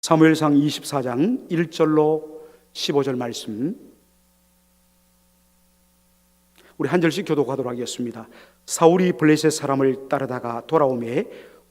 사무엘상 24장 1절로 15절 말씀, 우리 한 절씩 교독하도록 하겠습니다. 사울이 블레셋 사람을 따르다가 돌아오매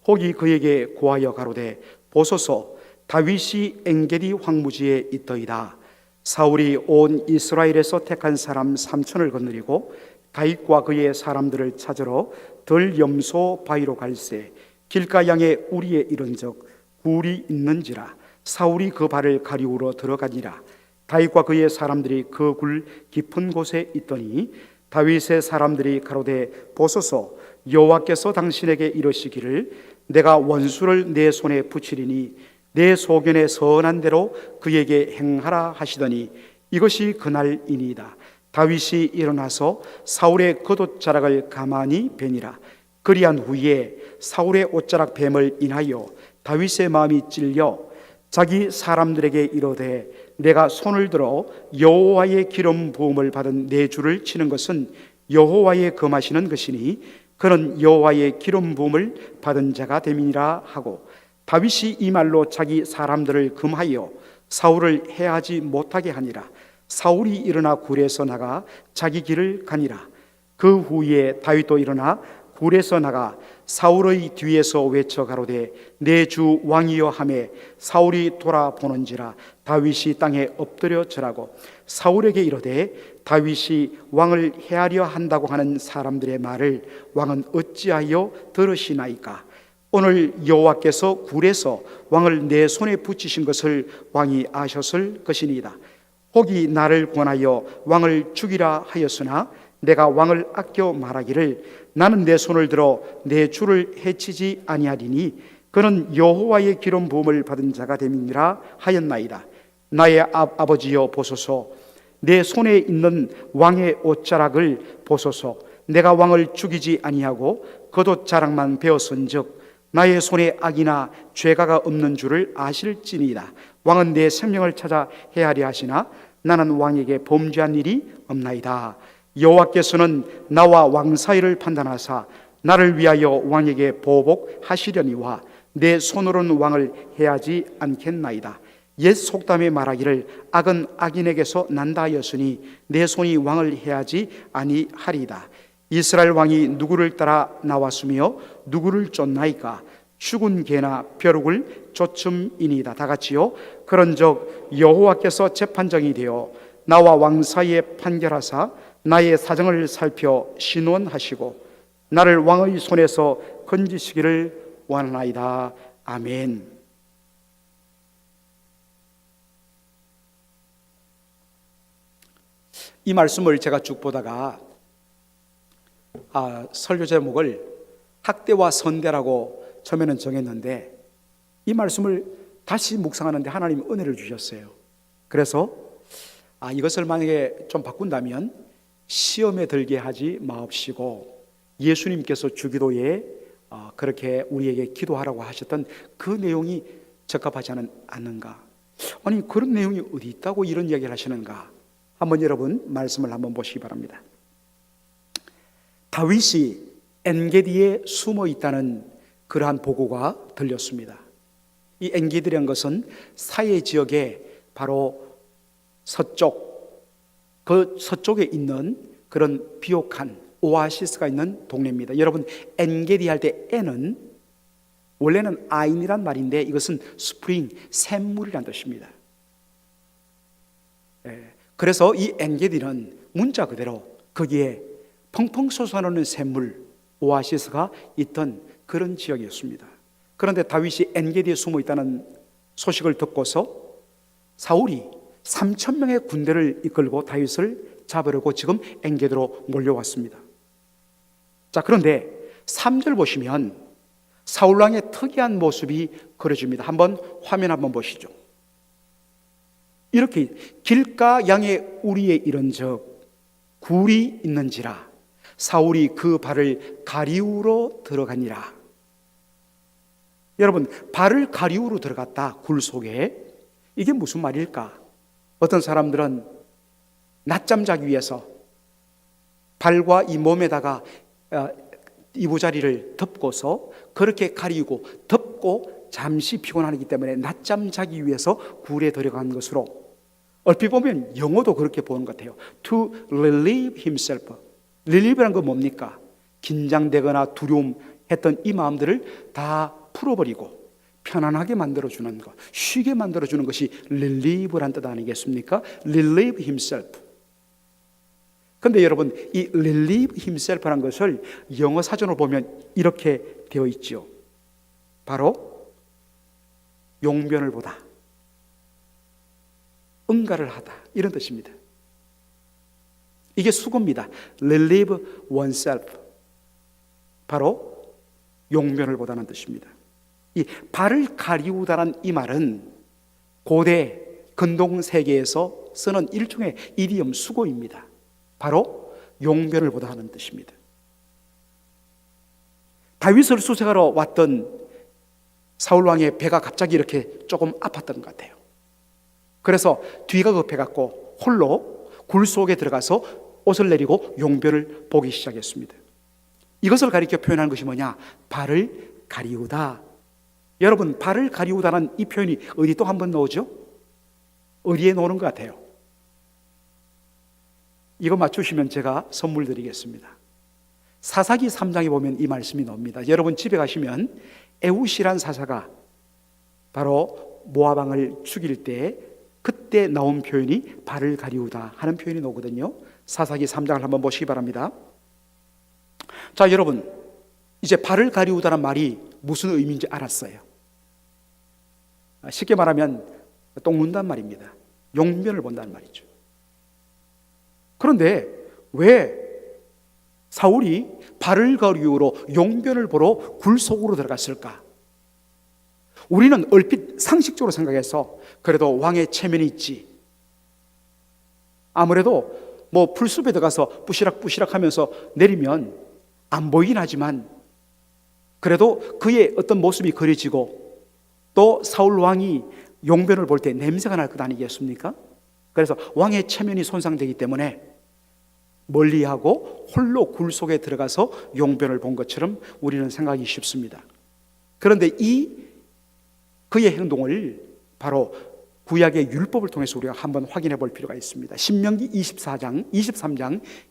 혹이 그에게 고하여 가로되 보소서 다윗이 엔게디 황무지에 있더이다. 사울이 온 이스라엘에서 택한 사람 3천을 거느리고 다윗과 그의 사람들을 찾으러 들 염소 바위로 갈새 길가 양의 우리에 이른적 굴이 있는지라. 사울이 그 발을 가리우러 들어가니라. 다윗과 그의 사람들이 그 굴 깊은 곳에 있더니 다윗의 사람들이 가로되 보소서 여호와께서 당신에게 이르시기를 내가 원수를 내 손에 붙이리니 내 소견에 선한 대로 그에게 행하라 하시더니 이것이 그날이니이다. 다윗이 일어나서 사울의 겉옷자락을 가만히 베니라. 그리한 후에 사울의 옷자락 뱀을 인하여 다윗의 마음이 찔려 자기 사람들에게 이르되 내가 손을 들어 여호와의 기름 부음을 받은 내 주를 치는 것은 여호와의 금하시는 것이니 그는 여호와의 기름 부음을 받은 자가 됨이니라 하고 다윗이 이 말로 자기 사람들을 금하여 사울을 해하지 못하게 하니라. 사울이 일어나 굴에서 나가 자기 길을 가니라. 그 후에 다윗도 일어나 굴에서 나가 사울의 뒤에서 외쳐 가로되 내 주 왕이여 하매 사울이 돌아보는지라 다윗이 땅에 엎드려 절하고 사울에게 이르되 다윗이 왕을 해하려 한다고 하는 사람들의 말을 왕은 어찌하여 들으시나이까. 오늘 여호와께서 굴에서 왕을 내 손에 붙이신 것을 왕이 아셨을 것이니이다. 혹이 나를 권하여 왕을 죽이라 하였으나 내가 왕을 아껴 말하기를 나는 내 손을 들어 내 주를 해치지 아니하리니 그는 여호와의 기름 부음을 받은 자가 됨이니라 하였나이다. 나의 아버지여 보소서 내 손에 있는 왕의 옷자락을 보소서. 내가 왕을 죽이지 아니하고 겉옷자락만 베었은즉 나의 손에 악이나 죄가가 없는 줄을 아실지니이다. 왕은 내 생명을 찾아 해하려 하시나 나는 왕에게 범죄한 일이 없나이다. 여호와께서는 나와 왕 사이를 판단하사 나를 위하여 왕에게 보복하시려니와 내 손으로는 왕을 해하지 않겠나이다. 옛 속담에 말하기를 악은 악인에게서 난다 하였으니 내 손이 왕을 해하지 아니하리이다. 이스라엘 왕이 누구를 따라 나왔으며 누구를 쫓나이까. 죽은 개나 벼룩을 쫓음이니이다. 다 같이요. 그런즉 여호와께서 재판장이 되어 나와 왕 사이에 판결하사 나의 사정을 살펴 신원하시고 나를 왕의 손에서 건지시기를 원하나이다. 아멘. 이 말씀을 제가 쭉 보다가 설교 제목을 학대와 선대라고 처음에는 정했는데 이 말씀을 다시 묵상하는데 하나님이 은혜를 주셨어요. 그래서 이것을 만약에 좀 바꾼다면 시험에 들게 하지 마옵시고 예수님께서 주기도에 그렇게 우리에게 기도하라고 하셨던 그 내용이 적합하지 않는가? 아니 그런 내용이 어디 있다고 이런 이야기를 하시는가? 한번 여러분 말씀을 한번 보시기 바랍니다. 다윗이 엔게디에 숨어 있다는 그러한 보고가 들렸습니다. 이 엔게디라는 것은 사해 지역의 바로 그 서쪽에 있는 그런 비옥한 오아시스가 있는 동네입니다. 여러분 엔게디 할 때 N은 원래는 아인이란 말인데 이것은 스프링, 샘물이란 뜻입니다. 그래서 이 엔게디는 문자 그대로 거기에 펑펑 솟아나는 샘물, 오아시스가 있던 그런 지역이었습니다. 그런데 다윗이 엔게디에 숨어 있다는 소식을 듣고서 사울이 3,000명의 군대를 이끌고 다윗을 잡으려고 지금 엔게디로 몰려왔습니다. 자, 그런데 3절 보시면 사울왕의 특이한 모습이 그려집니다. 한번 화면 한번 보시죠. 이렇게 길가 양의 우리에 이른적 굴이 있는지라 사울이 그 발을 가리우러 들어가니라. 여러분 발을 가리우러 들어갔다. 굴 속에. 이게 무슨 말일까? 어떤 사람들은 낮잠 자기 위해서 발과 이 몸에다가 이부자리를 덮고서 그렇게 가리우고 덮고 잠시 피곤하기 때문에 낮잠 자기 위해서 굴에 들어간 것으로 얼핏 보면 영어도 그렇게 보는 것 같아요. To relieve himself. relieve란 건 뭡니까? 긴장되거나 두려움했던 이 마음들을 다 풀어버리고 편안하게 만들어주는 것, 쉬게 만들어주는 것이 relieve란 뜻 아니겠습니까? relieve himself. 그런데 여러분, 이 relieve himself라는 것을 영어 사전을 보면 이렇게 되어 있죠. 바로 용변을 보다, 응가를 하다, 이런 뜻입니다. 이게 수고입니다. relieve oneself. 바로 용변을 보다는 뜻입니다. 이 발을 가리우다란 이 말은 고대 근동 세계에서 쓰는 일종의 이디엄 수고입니다. 바로 용변을 보다 하는 뜻입니다. 다윗을 수색하러 왔던 사울 왕의 배가 갑자기 이렇게 조금 아팠던 것 같아요. 그래서 뒤가 급해갖고 홀로 굴 속에 들어가서 옷을 내리고 용변을 보기 시작했습니다. 이것을 가리켜 표현하는 것이 뭐냐? 발을 가리우다. 여러분, 발을 가리우다는 이 표현이 어디 또 한 번 나오죠? 어디에 나오는 것 같아요? 이거 맞추시면 제가 선물 드리겠습니다. 사사기 3장에 보면 이 말씀이 나옵니다. 여러분 집에 가시면 에훗이란 사사가 바로 모압 왕을 죽일 때 그때 나온 표현이 발을 가리우다 하는 표현이 나오거든요. 사사기 3장을 한번 보시기 바랍니다. 자, 여러분, 이제 발을 가리우다는 말이 무슨 의미인지 알았어요. 쉽게 말하면 똥 문단 말입니다. 용변을 본다는 말이죠. 그런데 왜 사울이 발을 가리우러 용변을 보러 굴 속으로 들어갔을까? 우리는 얼핏 상식적으로 생각해서 그래도 왕의 체면이 있지, 아무래도 뭐 풀숲에 들어가서 부시락부시락 하면서 내리면 안 보이긴 하지만 그래도 그의 어떤 모습이 그려지고 또 사울 왕이 용변을 볼 때 냄새가 날 것 아니겠습니까? 그래서 왕의 체면이 손상되기 때문에 멀리하고 홀로 굴 속에 들어가서 용변을 본 것처럼 우리는 생각이 쉽습니다. 그런데 그의 행동을 바로 구약의 율법을 통해서 우리가 한번 확인해 볼 필요가 있습니다. 신명기 23장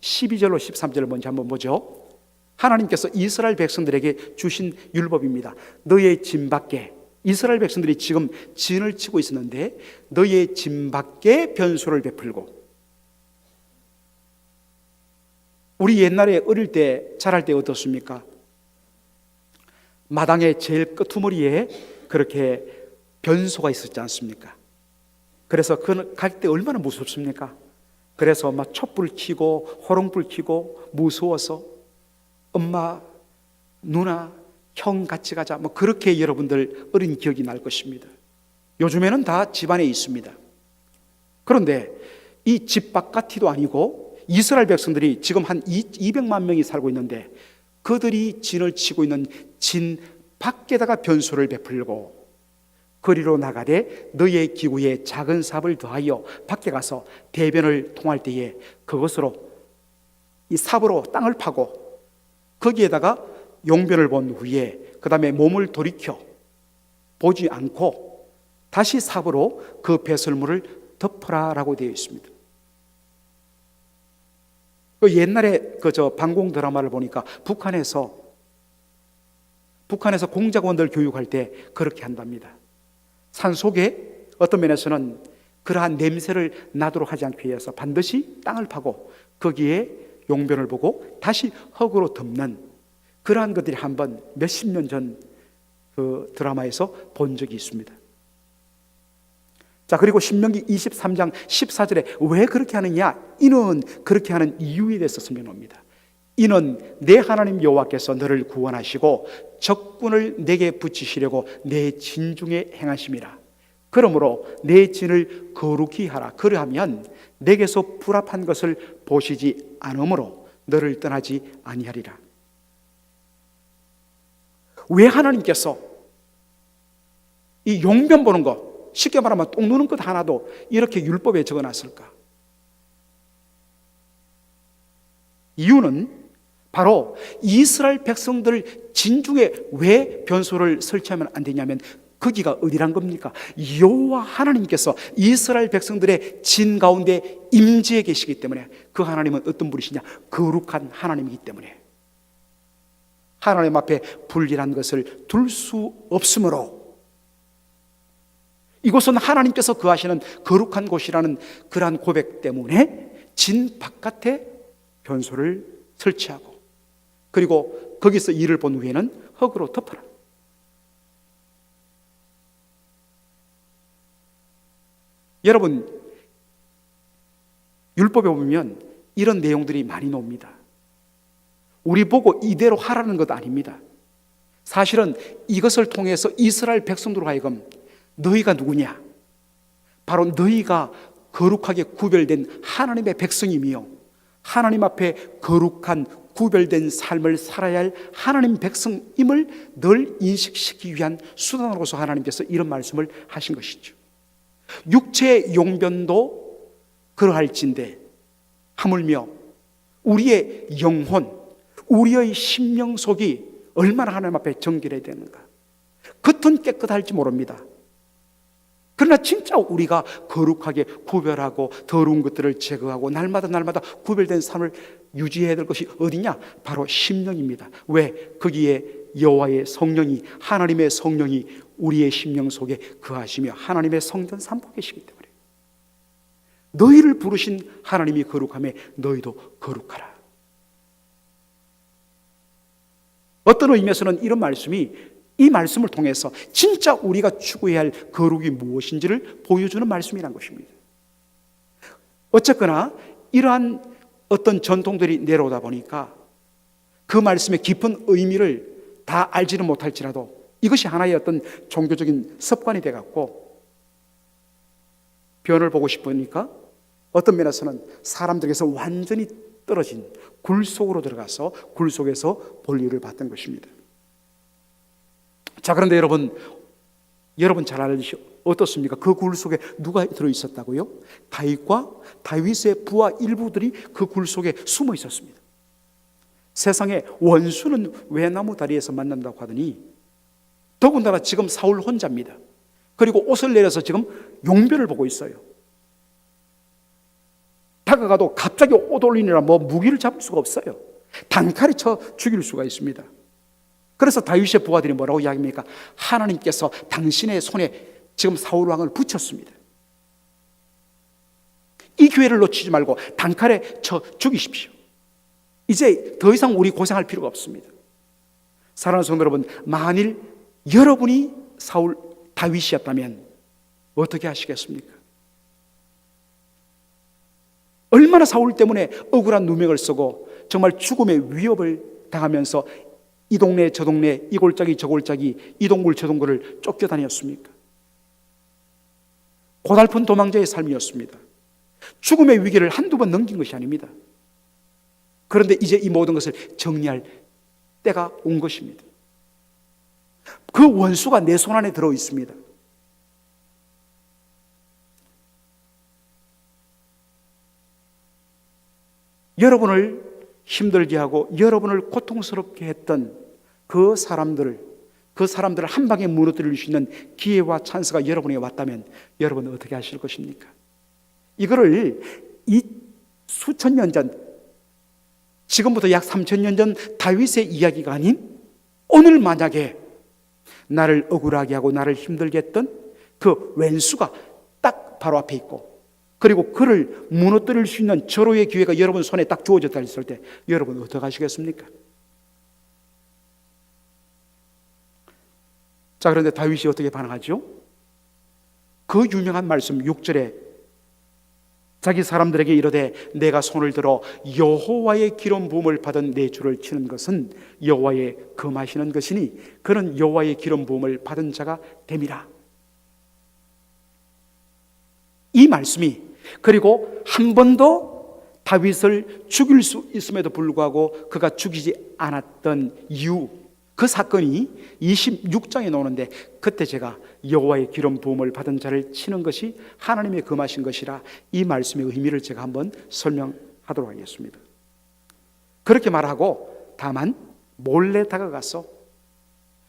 12절로 13절을 먼저 한번 보죠. 하나님께서 이스라엘 백성들에게 주신 율법입니다. 너의 진 밖에, 이스라엘 백성들이 지금 진을 치고 있었는데 너의 진 밖에 변소를 베풀고, 우리 옛날에 어릴 때 자랄 때 어떻습니까? 마당의 제일 끄트머리에 그렇게 변소가 있었지 않습니까? 그래서 그 갈 때 얼마나 무섭습니까? 그래서 막 촛불 켜고 호롱불 켜고 무서워서 엄마, 누나, 형 같이 가자, 뭐 그렇게 여러분들 어린 기억이 날 것입니다. 요즘에는 다 집안에 있습니다. 그런데 이 집 바깥이도 아니고 이스라엘 백성들이 지금 한 200만 명이 살고 있는데 그들이 진을 치고 있는 진 밖에다가 변소를 베풀고 거리로 나가되 너의 기구에 작은 삽을 더하여 밖에 가서 대변을 통할 때에 그것으로 이 삽으로 땅을 파고 거기에다가 용변을 본 후에 그 다음에 몸을 돌이켜 보지 않고 다시 삽으로 그 배설물을 덮어라라고 되어 있습니다. 그 옛날에 방공 드라마를 보니까 북한에서 공작원들 교육할 때 그렇게 한답니다. 산속에 어떤 면에서는 그러한 냄새를 나도록 하지 않기 위해서 반드시 땅을 파고 거기에 용변을 보고 다시 흙으로 덮는 그러한 것들이 한번 몇십 년 전 그 드라마에서 본 적이 있습니다. 자, 그리고 신명기 23장 14절에 왜 그렇게 하느냐? 이는 그렇게 하는 이유에 대해서 설명합니다. 이는 내 하나님 여호와께서 너를 구원하시고 적군을 내게 붙이시려고 내 진중에 행하심이라. 그러므로 내 진을 거룩히 하라. 그러하면 내게서 불합한 것을 보시지 않으므로 너를 떠나지 아니하리라. 왜 하나님께서 이 용변 보는 것, 쉽게 말하면 똥 누는 것 하나도 이렇게 율법에 적어놨을까? 이유는 바로 이스라엘 백성들 진중에 왜 변소를 설치하면 안 되냐면 거기가 어디란 겁니까? 여호와 하나님께서 이스라엘 백성들의 진 가운데 임재해 계시기 때문에, 그 하나님은 어떤 분이시냐? 거룩한 하나님이기 때문에 하나님 앞에 불리한 것을 둘 수 없으므로, 이곳은 하나님께서 거하시는 거룩한 곳이라는 그러한 고백 때문에 진 바깥에 변소를 설치하고, 그리고 거기서 일을 본 후에는 흙으로 덮어라. 여러분, 율법에 보면 이런 내용들이 많이 나옵니다. 우리 보고 이대로 하라는 것 아닙니다. 사실은 이것을 통해서 이스라엘 백성들로 하여금 너희가 누구냐? 바로 너희가 거룩하게 구별된 하나님의 백성이며 하나님 앞에 거룩한 구별된 삶을 살아야 할 하나님 백성임을 늘 인식시키기 위한 수단으로서 하나님께서 이런 말씀을 하신 것이죠. 육체의 용변도 그러할진대 하물며 우리의 영혼, 우리의 심령 속이 얼마나 하나님 앞에 정결해야 되는가. 겉은 깨끗할지 모릅니다. 그러나 진짜 우리가 거룩하게 구별하고 더러운 것들을 제거하고 날마다 구별된 삶을 유지해야 될 것이 어디냐? 바로 심령입니다. 왜? 거기에 여호와의 성령이, 하나님의 성령이 우리의 심령 속에 거하시며 하나님의 성전 삼고 계시기 때문에, 너희를 부르신 하나님이 거룩하며 너희도 거룩하라. 어떤 의미에서는 이런 말씀이, 이 말씀을 통해서 진짜 우리가 추구해야 할 거룩이 무엇인지를 보여주는 말씀이란 것입니다. 어쨌거나 이러한 어떤 전통들이 내려오다 보니까 그 말씀의 깊은 의미를 다 알지는 못할지라도 이것이 하나의 어떤 종교적인 습관이 돼갖고 변을 보고 싶으니까 어떤 면에서는 사람들에게서 완전히 떨어진 굴 속으로 들어가서 굴 속에서 본리를 받던 것입니다. 자, 그런데 여러분 잘 알듯이 어떻습니까? 그 굴 속에 누가 들어있었다고요? 다윗과 다윗의 부하 일부들이 그 굴 속에 숨어 있었습니다. 세상에 원수는 외나무 다리에서 만난다고 하더니 더군다나 지금 사울 혼자입니다. 그리고 옷을 내려서 지금 용변을 보고 있어요. 다가가도 갑자기 옷 올리느라 무기를 잡을 수가 없어요. 단칼에 쳐 죽일 수가 있습니다. 그래서 다윗의 부하들이 뭐라고 이야기합니까? 하나님께서 당신의 손에 지금 사울 왕을 붙였습니다. 이 기회를 놓치지 말고 단칼에 쳐 죽이십시오. 이제 더 이상 우리 고생할 필요가 없습니다. 사랑하는 성도 여러분, 만일 여러분이 다윗이었다면 어떻게 하시겠습니까? 얼마나 사울 때문에 억울한 누명을 쓰고 정말 죽음의 위협을 당하면서 이 동네 저 동네, 이 골짜기 저 골짜기, 이 동굴 저 동굴을 쫓겨다녔습니까? 고달픈 도망자의 삶이었습니다. 죽음의 위기를 한두 번 넘긴 것이 아닙니다. 그런데 이제 이 모든 것을 정리할 때가 온 것입니다. 그 원수가 내 손 안에 들어 있습니다. 여러분을 힘들게 하고 여러분을 고통스럽게 했던 그 사람들을 한 방에 무너뜨릴 수 있는 기회와 찬스가 여러분에게 왔다면 여러분은 어떻게 하실 것입니까? 이거를 이 수천 년 전, 지금부터 약 3,000년 전 다윗의 이야기가 아닌 오늘 만약에 나를 억울하게 하고 나를 힘들게 했던 그 왼수가 딱 바로 앞에 있고, 그리고 그를 무너뜨릴 수 있는 절호의 기회가 여러분 손에 딱 주어졌다 했을 때 여러분 어떻게 하시겠습니까? 자, 그런데 다윗이 어떻게 반응하죠? 그 유명한 말씀 6절에 자기 사람들에게 이르되 내가 손을 들어 여호와의 기름 부음을 받은 내 주를 치는 것은 여호와의 금하시는 것이니 그는 여호와의 기름 부음을 받은 자가 됨이라. 이 말씀이, 그리고 한 번도 다윗을 죽일 수 있음에도 불구하고 그가 죽이지 않았던 이유, 그 사건이 26장에 나오는데, 그때 제가 여호와의 기름 부음을 받은 자를 치는 것이 하나님의 금하신 것이라, 이 말씀의 의미를 제가 한번 설명하도록 하겠습니다. 그렇게 말하고 다만 몰래 다가가서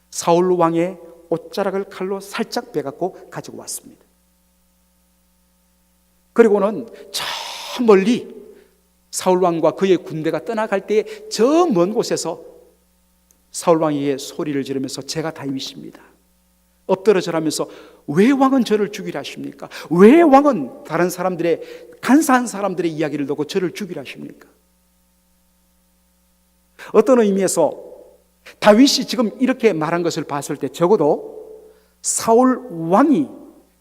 사울 왕의 옷자락을 칼로 살짝 베갖고 가지고 왔습니다. 그리고는 저 멀리 사울왕과 그의 군대가 떠나갈 때 저 먼 곳에서 사울왕에게 소리를 지르면서 제가 다윗입니다. 엎드려 절하면서 왜 왕은 저를 죽이라 하십니까? 왜 왕은 다른 사람들의 간사한 사람들의 이야기를 듣고 저를 죽이라 하십니까? 어떤 의미에서 다윗이 지금 이렇게 말한 것을 봤을 때 적어도 사울 왕이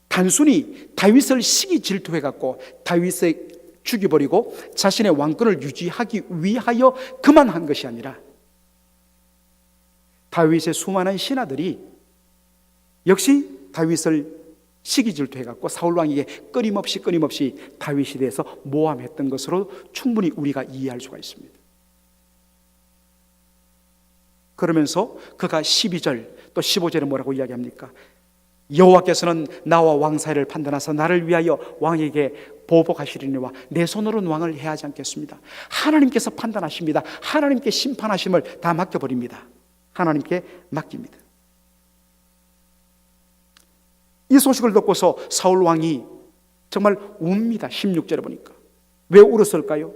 단순히 다윗을 시기 질투해갖고 다윗을 죽여버리고 자신의 왕권을 유지하기 위하여 그만한 것이 아니라 다윗의 수많은 신하들이 역시 다윗을 시기 질투해갖고 사울 왕에게 끊임없이 다윗에 대해서 모함했던 것으로 충분히 우리가 이해할 수가 있습니다. 그러면서 그가 12절 또 15절에 뭐라고 이야기합니까? 여호와께서는 나와 왕 사이를 판단하사 나를 위하여 왕에게 보복하시리니와 내 손으로는 왕을 해하지 않겠습니다. 하나님께서 판단하십니다. 하나님께 심판하심을 다 맡겨버립니다. 하나님께 맡깁니다. 이 소식을 듣고서 사울 왕이 정말 웁니다. 16절에 보니까. 왜 울었을까요?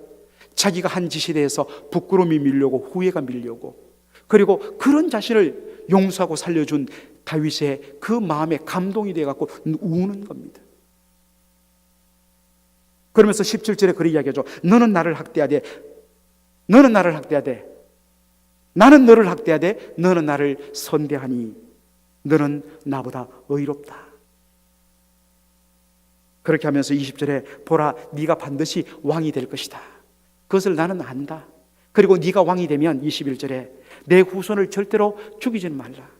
자기가 한 짓에 대해서 부끄러움이 밀려오고 후회가 밀려오고, 그리고 그런 자신을 용서하고 살려준 다윗의 그 마음에 감동이 되어갖고 우는 겁니다. 그러면서 17절에 그렇게 이야기하죠. 너는 나를 학대하되 나는 너를 학대하되 너는 나를 선대하니 너는 나보다 의롭다. 그렇게 하면서 20절에 보라 네가 반드시 왕이 될 것이다. 그것을 나는 안다. 그리고 네가 왕이 되면 21절에 내 후손을 절대로 죽이지는 말라.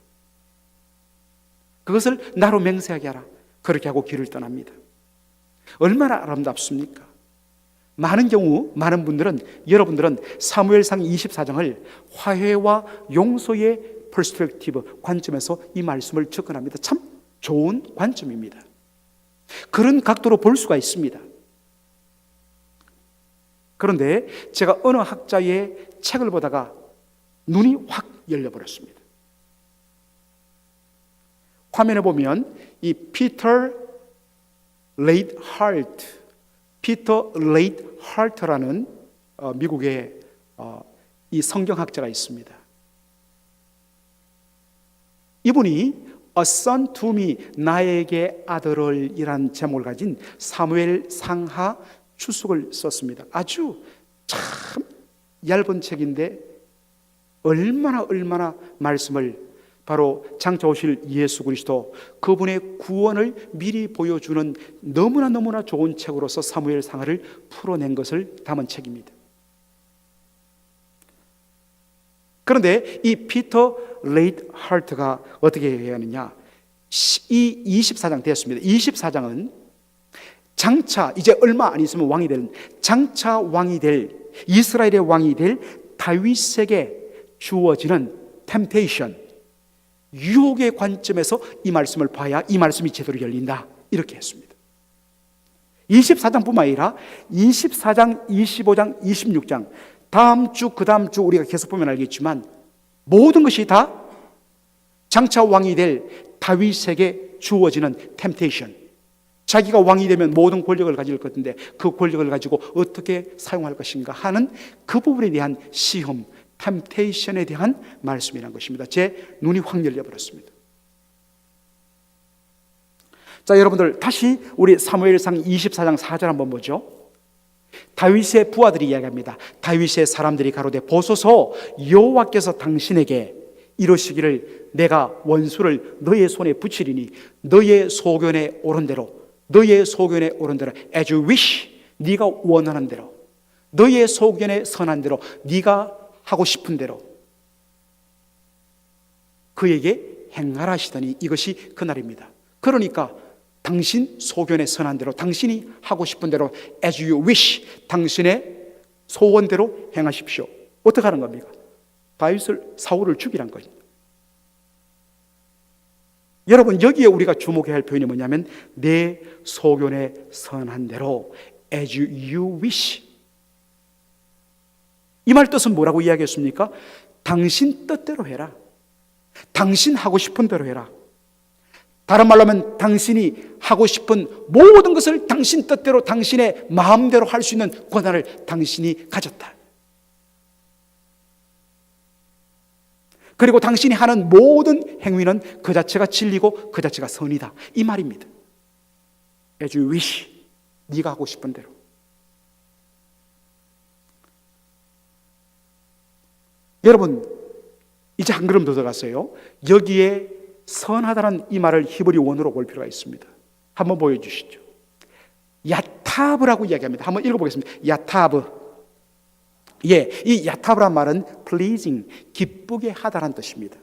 그것을 나로 맹세하게 하라. 그렇게 하고 길을 떠납니다. 얼마나 아름답습니까? 많은 경우 많은 분들은, 여러분들은 사무엘상 24장을 화해와 용서의 퍼스펙티브 관점에서 이 말씀을 접근합니다. 참 좋은 관점입니다. 그런 각도로 볼 수가 있습니다. 그런데 제가 어느 학자의 책을 보다가 눈이 확 열려버렸습니다. 화면에 보면 이 피터 레이트 하트라는 미국의 이 성경학자가 있습니다. 이분이 A son to me, 나에게 아들을 이란 제목을 가진 사무엘 상하 추숙을 썼습니다. 아주 참 얇은 책인데 얼마나 말씀을, 바로 장차 오실 예수 그리스도 그분의 구원을 미리 보여주는 너무나 좋은 책으로서 사무엘 상하를 풀어낸 것을 담은 책입니다. 그런데 이 피터 레이트 하트가 어떻게 해야 하느냐, 이 24장 되었습니다. 24장은 장차 이제 얼마 안 있으면 왕이 될, 장차 왕이 될, 이스라엘의 왕이 될 다윗에게 주어지는 템테이션, 유혹의 관점에서 이 말씀을 봐야 이 말씀이 제대로 열린다, 이렇게 했습니다. 24장뿐만 아니라 24장, 25장, 26장, 다음 주, 그 다음 주 우리가 계속 보면 알겠지만 모든 것이 다 장차 왕이 될 다윗에게 주어지는 템테이션, 자기가 왕이 되면 모든 권력을 가질 것인데 그 권력을 가지고 어떻게 사용할 것인가 하는 그 부분에 대한 시험, 템테이션에 대한 말씀이라는 것입니다. 제 눈이 확 열려버렸습니다. 자, 여러분들 다시 우리 사무엘상 24장 4절 한번 보죠. 다윗의 부하들이 이야기합니다. 다윗의 사람들이 가로되 보소서, 여호와께서 당신에게 이러시기를 내가 원수를 너의 손에 붙이리니 너의 소견에 오른 대로 as you wish, 네가 원하는 대로, 너의 소견에 선한 대로, 네가 하고 싶은 대로 그에게 행하라 하시더니 이것이 그날입니다. 그러니까 당신 소견에 선한 대로, 당신이 하고 싶은 대로 as you wish, 당신의 소원대로 행하십시오. 어떻게 하는 겁니까? 사울을 죽이란 거죠. 여러분, 여기에 우리가 주목해야 할 표현이 뭐냐면 내 소견에 선한 대로 as you wish. 이 말 뜻은 뭐라고 이야기했습니까? 당신 뜻대로 해라. 당신 하고 싶은 대로 해라. 다른 말로 하면 당신이 하고 싶은 모든 것을 당신 뜻대로 당신의 마음대로 할 수 있는 권한을 당신이 가졌다. 그리고 당신이 하는 모든 행위는 그 자체가 진리고 그 자체가 선이다, 이 말입니다. As you wish, 네가 하고 싶은 대로. 여러분, 이제 한 걸음 더 들어갔어요. 여기에 선하다는 이 말을 히브리 원어로 볼 필요가 있습니다. 한번 보여주시죠. 야타브라고 이야기합니다. 한번 읽어보겠습니다. 야타브. 예, 이 야타브란 말은 pleasing, 기쁘게 하다라는 뜻입니다.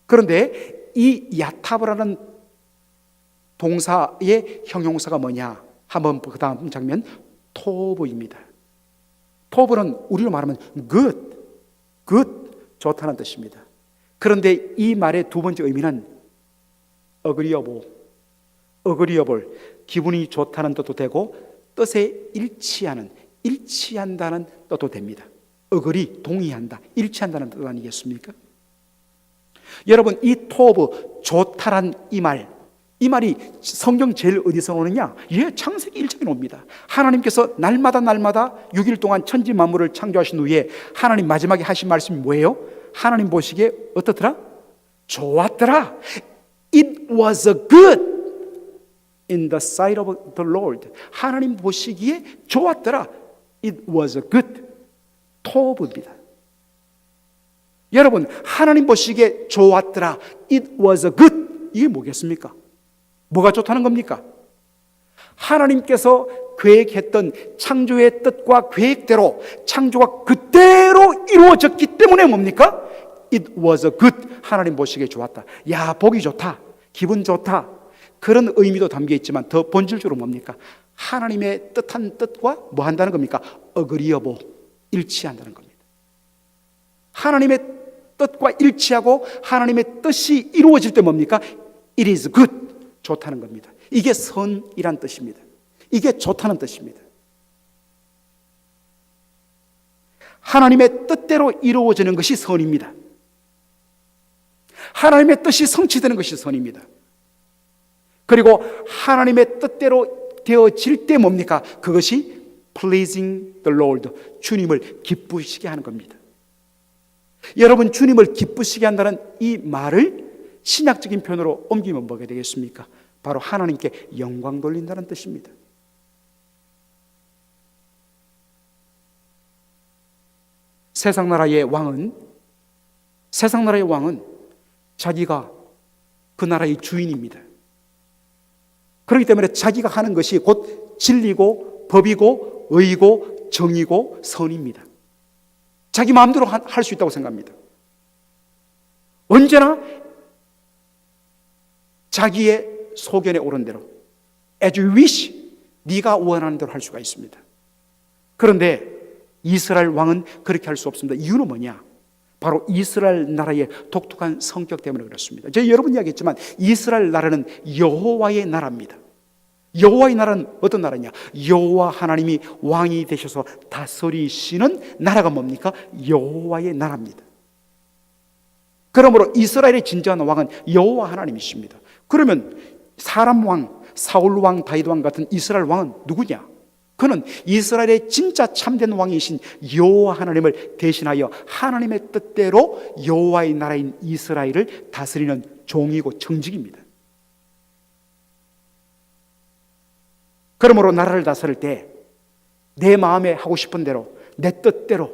그런데 이 야타브라는 동사의 형용사가 뭐냐? 한번 그 다음 장면, 토브입니다. 토브는 우리로 말하면 good, 좋다는 뜻입니다. 그런데 이 말의 두 번째 의미는 agreeable, 기분이 좋다는 뜻도 되고 뜻에 일치한다는 뜻도 됩니다. agree, 동의한다, 일치한다는 뜻 아니겠습니까? 여러분, 이 토브, 좋다란 이 말이 성경 제일 어디서 오느냐? 창세기 1장에 옵니다. 하나님께서 날마다 6일 동안 천지 만물을 창조하신 후에 하나님 마지막에 하신 말씀이 뭐예요? 하나님 보시기에 어떻더라? 좋았더라. It was good in the sight of the Lord. 하나님 보시기에 좋았더라. It was good. 토브입니다. 여러분, 하나님 보시기에 좋았더라. It was good. 이게 뭐겠습니까? 뭐가 좋다는 겁니까? 하나님께서 계획했던 창조의 뜻과 계획대로 창조가 그대로 이루어졌기 때문에 뭡니까? It was good. 하나님 보시기에 좋았다. 야, 보기 좋다, 기분 좋다, 그런 의미도 담겨 있지만 더 본질적으로 뭡니까? 하나님의 뜻한 뜻과 뭐 한다는 겁니까? agreeable, 일치한다는 겁니다. 하나님의 뜻과 일치하고 하나님의 뜻이 이루어질 때 뭡니까? It is good, 좋다는 겁니다. 이게 선이란 뜻입니다. 이게 좋다는 뜻입니다. 하나님의 뜻대로 이루어지는 것이 선입니다. 하나님의 뜻이 성취되는 것이 선입니다. 그리고 하나님의 뜻대로 되어질 때 뭡니까? 그것이 pleasing the Lord, 주님을 기쁘시게 하는 겁니다. 여러분, 주님을 기쁘시게 한다는 이 말을 신약적인 표현으로 옮기면 뭐가 되겠습니까? 바로 하나님께 영광 돌린다는 뜻입니다. 세상 나라의 왕은 자기가 그 나라의 주인입니다. 그렇기 때문에 자기가 하는 것이 곧 진리고 법이고 의고 정의고 선입니다. 자기 마음대로 할 수 있다고 생각합니다. 언제나 자기의 소견에 오른 대로, as you wish, 네가 원하는 대로 할 수가 있습니다. 그런데 이스라엘 왕은 그렇게 할 수 없습니다. 이유는 뭐냐? 바로 이스라엘 나라의 독특한 성격 때문에 그렇습니다. 제가 여러 번 이야기했지만 이스라엘 나라는 여호와의 나라입니다. 여호와의 나라는 어떤 나라냐? 여호와 하나님이 왕이 되셔서 다스리시는 나라가 뭡니까? 여호와의 나라입니다. 그러므로 이스라엘의 진정한 왕은 여호와 하나님이십니다. 그러면 사람 왕, 사울 왕, 다윗 왕 같은 이스라엘 왕은 누구냐? 그는 이스라엘의 진짜 참된 왕이신 여호와 하나님을 대신하여 하나님의 뜻대로 여호와의 나라인 이스라엘을 다스리는 종이고 정직입니다. 그러므로 나라를 다스릴 때 내 마음에 하고 싶은 대로, 내 뜻대로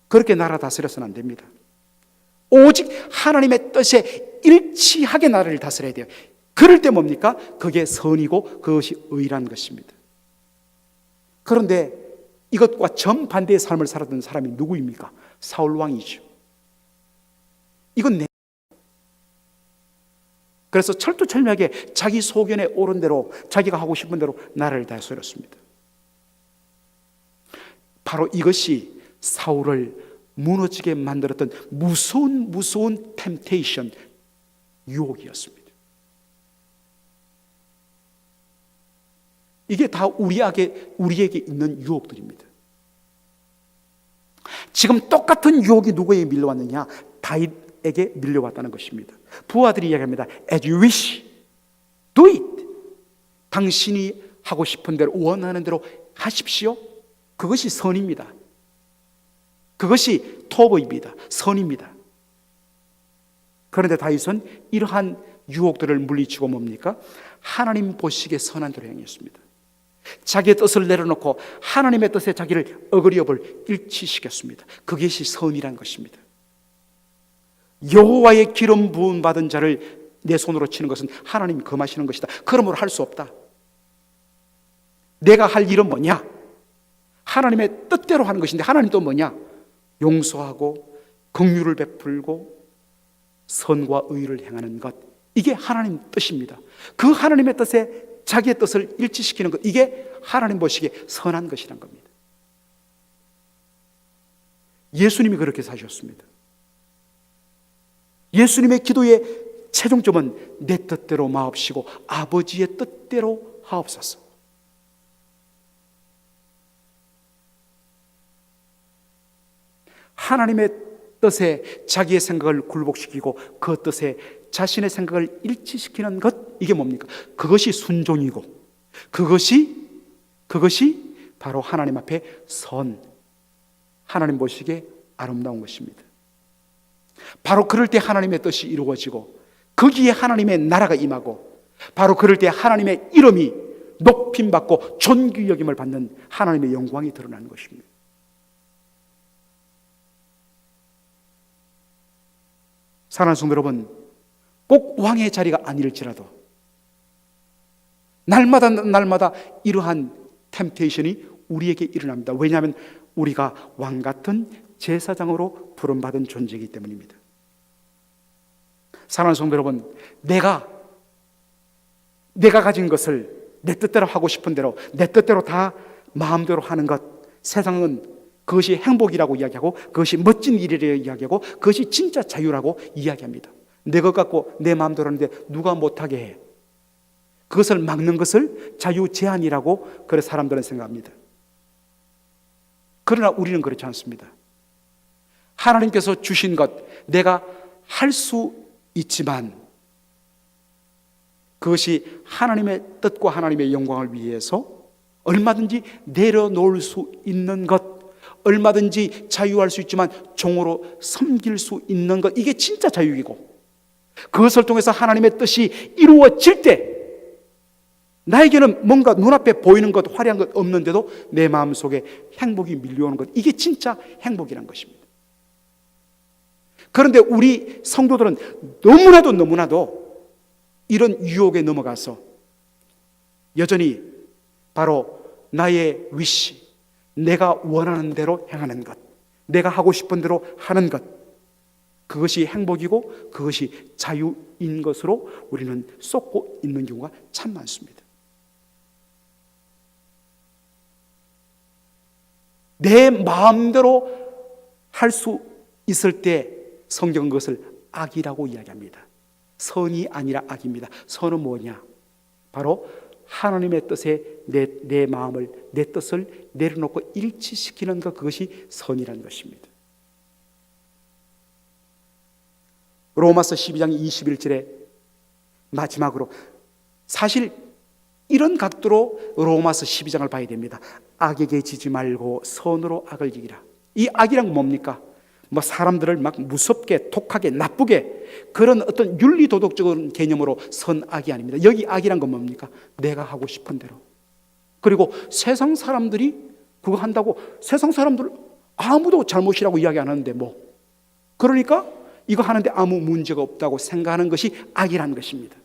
그렇게 나라 다스려서는 안 됩니다. 오직 하나님의 뜻에 일치하게 나라를 다스려야 돼요. 그럴 때 뭡니까? 그게 선이고 그것이 의라는 것입니다. 그런데 이것과 정반대의 삶을 살았던 사람이 누구입니까? 사울 왕이죠. 이건 그래서 철두철미하게 자기 소견에 오른 대로, 자기가 하고 싶은 대로 나라를 다스렸습니다. 바로 이것이 사울을 무너지게 만들었던 무서운 템테이션, 유혹이었습니다. 이게 다 우리에게 있는 유혹들입니다. 지금 똑같은 유혹이 누구에게 밀려왔느냐? 다윗 아들에게 밀려왔다는 것입니다. 부하들이 이야기합니다. As you wish, do it. 당신이 하고 싶은 대로, 원하는 대로 하십시오. 그것이 선입니다. 그것이 토벌입니다. 선입니다. 그런데 다윗은 이러한 유혹들을 물리치고 뭡니까? 하나님 보시기에 선한 대로 행했습니다. 자기의 뜻을 내려놓고 하나님의 뜻에 자기를 어그리업을 일치시켰습니다. 그것이 선이란 것입니다. 여호와의 기름 부음 받은 자를 내 손으로 치는 것은 하나님이 금하시는 것이다. 그러므로 할 수 없다. 내가 할 일은 뭐냐? 하나님의 뜻대로 하는 것인데, 하나님 또 뭐냐? 용서하고 긍휼을 베풀고 선과 의를 행하는 것, 이게 하나님 뜻입니다. 그 하나님의 뜻에 자기의 뜻을 일치시키는 것, 이게 하나님 보시기에 선한 것이란 겁니다. 예수님이 그렇게 사셨습니다. 예수님의 기도의 최종점은 내 뜻대로 마옵시고 아버지의 뜻대로 하옵소서. 하나님의 뜻에 자기의 생각을 굴복시키고 그 뜻에 자신의 생각을 일치시키는 것, 이게 뭡니까? 그것이 순종이고 그것이 바로 하나님 앞에 선, 하나님 보시기에 아름다운 것입니다. 바로 그럴 때 하나님의 뜻이 이루어지고 거기에 하나님의 나라가 임하고, 바로 그럴 때 하나님의 이름이 높임받고 존귀 여김을 받는 하나님의 영광이 드러나는 것입니다. 사랑하는 성도 여러분, 꼭 왕의 자리가 아닐지라도 날마다 이러한 템테이션이 우리에게 일어납니다. 왜냐하면 우리가 왕 같은 제사장으로 부름받은 존재이기 때문입니다. 사랑하는 성도 여러분, 내가 가진 것을 내 뜻대로 하고 싶은 대로, 내 뜻대로 다 마음대로 하는 것, 세상은 그것이 행복이라고 이야기하고 그것이 멋진 일이라고 이야기하고 그것이 진짜 자유라고 이야기합니다. 내 것 갖고 내 마음대로 하는데 누가 못하게 해? 그것을 막는 것을 자유 제한이라고 그런 사람들은 생각합니다. 그러나 우리는 그렇지 않습니다. 하나님께서 주신 것, 내가 할 수 있지만 그것이 하나님의 뜻과 하나님의 영광을 위해서 얼마든지 내려놓을 수 있는 것, 얼마든지 자유할 수 있지만 종으로 섬길 수 있는 것, 이게 진짜 자유이고, 그것을 통해서 하나님의 뜻이 이루어질 때 나에게는 뭔가 눈앞에 보이는 것, 화려한 것 없는데도 내 마음속에 행복이 밀려오는 것, 이게 진짜 행복이란 것입니다. 그런데 우리 성도들은 너무나도 이런 유혹에 넘어가서 여전히 바로 나의 위시, 내가 원하는 대로 행하는 것, 내가 하고 싶은 대로 하는 것, 그것이 행복이고 그것이 자유인 것으로 우리는 쏟고 있는 경우가 참 많습니다. 내 마음대로 할 수 있을 때 성경은 그것을 악이라고 이야기합니다. 선이 아니라 악입니다. 선은 뭐냐? 바로 하나님의 뜻에 내 마음을, 내 뜻을 내려놓고 일치시키는 것, 그것이 선이라는 것입니다. 로마서 12장 21절에 마지막으로, 사실 이런 각도로 로마서 12장을 봐야 됩니다. 악에게 지지 말고 선으로 악을 이기라. 이 악이란 뭡니까? 뭐 사람들을 막 무섭게, 독하게, 나쁘게, 그런 어떤 윤리도덕적인 개념으로 선악이 아닙니다. 여기 악이란 건 뭡니까? 내가 하고 싶은 대로. 그리고 세상 사람들이 그거 한다고, 세상 사람들 아무도 잘못이라고 이야기 안 하는데 뭐, 그러니까 이거 하는데 아무 문제가 없다고 생각하는 것이 악이라는 것입니다.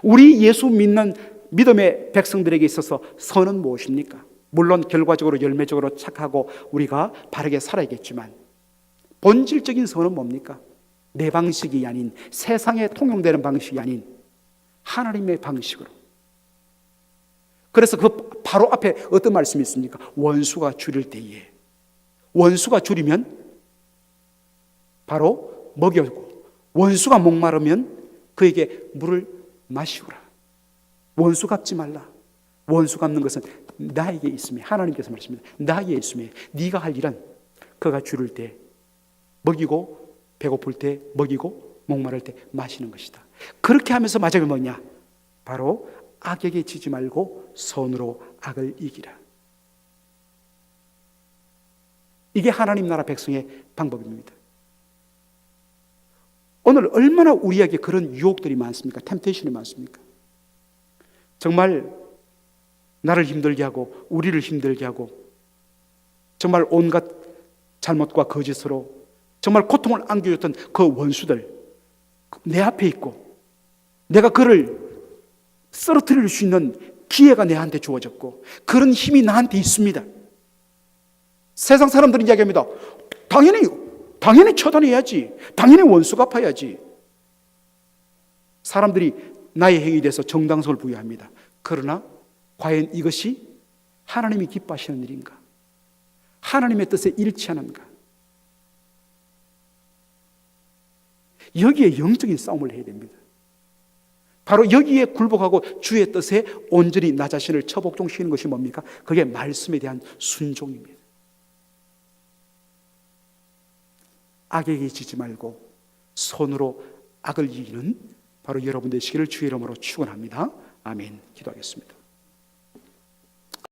우리 예수 믿는 믿음의 백성들에게 있어서 선은 무엇입니까? 물론 결과적으로 열매적으로 착하고 우리가 바르게 살아야겠지만 본질적인 선은 뭡니까? 내 방식이 아닌, 세상에 통용되는 방식이 아닌 하나님의 방식으로. 그래서 그 바로 앞에 어떤 말씀이 있습니까? 원수가 줄일 때에, 원수가 줄이면 바로 먹여주고, 원수가 목마르면 그에게 물을 마시우라. 원수 갚지 말라. 원수 갚는 것은 나에게 있음에, 하나님께서 말씀합니다. 나에게 있음에 네가 할 일은 그가 줄일 때 먹이고 배고플 때 먹이고 목마를 때 마시는 것이다. 그렇게 하면서 마지막에 뭐냐? 바로 악에게 지지 말고 선으로 악을 이기라. 이게 하나님 나라 백성의 방법입니다. 오늘 얼마나 우리에게 그런 유혹들이 많습니까? 템테이션이 많습니까? 정말 나를 힘들게 하고 우리를 힘들게 하고 정말 온갖 잘못과 거짓으로 정말 고통을 안겨줬던 그 원수들 내 앞에 있고 내가 그를 쓰러뜨릴 수 있는 기회가 내한테 주어졌고 그런 힘이 나한테 있습니다. 세상 사람들은 이야기합니다. 당연히 처단해야지. 당연히 원수 갚아야지. 사람들이 나의 행위에 대해서 정당성을 부여합니다. 그러나 과연 이것이 하나님이 기뻐하시는 일인가? 하나님의 뜻에 일치하는가? 여기에 영적인 싸움을 해야 됩니다. 바로 여기에 굴복하고 주의 뜻에 온전히 나 자신을 처복종시키는 것이 뭡니까? 그게 말씀에 대한 순종입니다. 악에게 지지 말고 손으로 악을 이기는 바로 여러분 되시기를 주의 이름으로 축원합니다. 아멘. 기도하겠습니다.